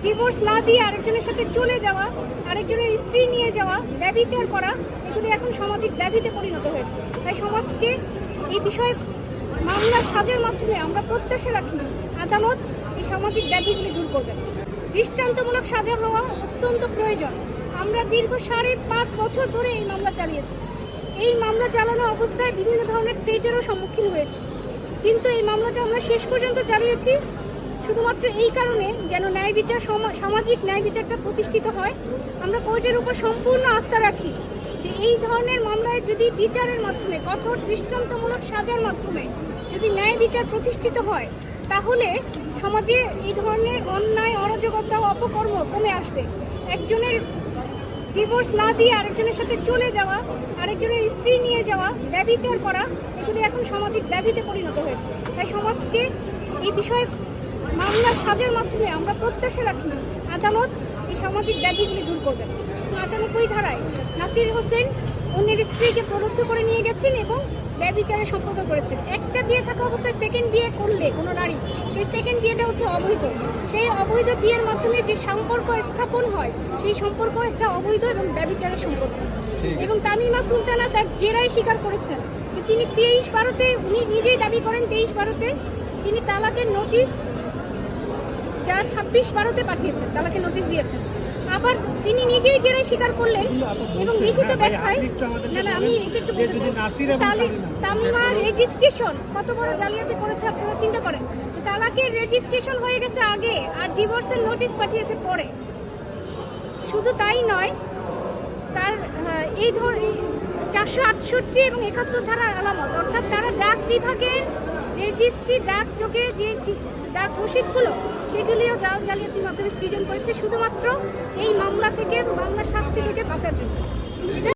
Divorce না দিয়ে আরেকজনের সাথে চলে যাওয়া, আরেকজনের স্ত্রী নিয়ে যাওয়া, ব্যভিচার করা, এগুলি এখন সামাজিক ব্যাধিতে পরিণত হয়েছে। তাই সমাজকে এই বিষয়ে মামলার সাজার মাধ্যমে আমরা প্রত্যাশা রাখি আদালত এই সামাজিক ব্যাধিগুলি দূর করবেন। দৃষ্টান্তমূলক সাজা হওয়া অত্যন্ত প্রয়োজন। আমরা দীর্ঘ 5.5 বছর ধরে এই মামলা চালিয়েছি। এই মামলা চালানো অবস্থায় বিভিন্ন ধরনের থ্রেটেরও সম্মুখীন হয়েছি, কিন্তু এই মামলাটা আমরা শেষ পর্যন্ত চালিয়েছি শুধুমাত্র এই কারণে যেন ন্যায় বিচার, সামাজিক ন্যায় বিচারটা প্রতিষ্ঠিত হয়। আমরা কোর্টের উপর সম্পূর্ণ আস্থা রাখি যে এই ধরনের মামলায় যদি বিচারের মাধ্যমে, কঠোর দৃষ্টান্তমূলক সাজার মাধ্যমে যদি ন্যায় বিচার প্রতিষ্ঠিত হয়, তাহলে সমাজে এই ধরনের অন্যায়, অরাজকতা, অপকর্ম কমে আসবে। একজনের ডিভোর্স না দিয়ে আরেকজনের সাথে চলে যাওয়া, আরেকজনের স্ত্রী নিয়ে যাওয়া, ব্যভিচার করা, এগুলি এখন সামাজিক ব্যাধিতে পরিণত হয়েছে। তাই সমাজকে এই বিষয়ে মামলার সাজার মাধ্যমে আমরা প্রত্যাশা রাখি আদালত এই সামাজিক ব্যাধিগুলি দূর করবেন। ৯৮ ধারায় নাসির হোসেন অন্যের স্ত্রীকে প্রলুব্ধ করে নিয়ে গেছেন এবং ব্যভিচারের সম্পর্ক করেছেন। একটা বিয়ে থাকা অবস্থায় সেকেন্ড বিয়ে করলে কোনো নারী, সেই সেকেন্ড বিয়েটা হচ্ছে অবৈধ। সেই অবৈধ বিয়ের মাধ্যমে যে সম্পর্ক স্থাপন হয়, সেই সম্পর্ক একটা অবৈধ এবং ব্যভিচারের সম্পর্ক। এবং তামিমা সুলতানা তার জেরায় স্বীকার করেছেন যে তিনি 23/12-তে, উনি নিজেই দাবি করেন 23/12-তে তিনি তালাকের নোটিশ যা 26/12-তে পাঠিয়েছেন, তালাকের নোটিশ দিয়েছেন। আবার তিনি নিজেই জেরায় স্বীকার করলেন এবং লিখিত ব্যাখ্যায়, আমি এটা একটু বলতে চাই, তামিমা রেজিস্ট্রেশন কত বড় জালিয়াতি করেছে আপনারা চিন্তা করেন। যে তালাকের রেজিস্ট্রেশন হয়ে গেছে আগে আর ডিভোর্সের নোটিশ পাঠিয়েছে পরে। শুধু তাই নয়, তার এই 468 এবং 71 ধারার আলামত, অর্থাৎ তারা ডাক বিভাগের রেজিস্ট্রি ডাকযোগে যে ডাক রসিদগুলো, সেগুলিও জাল জালিয়াতির মাধ্যমে সৃজন করেছে শুধুমাত্র এই মামলা থেকে, মামলার শাস্তি থেকে বাঁচার জন্য।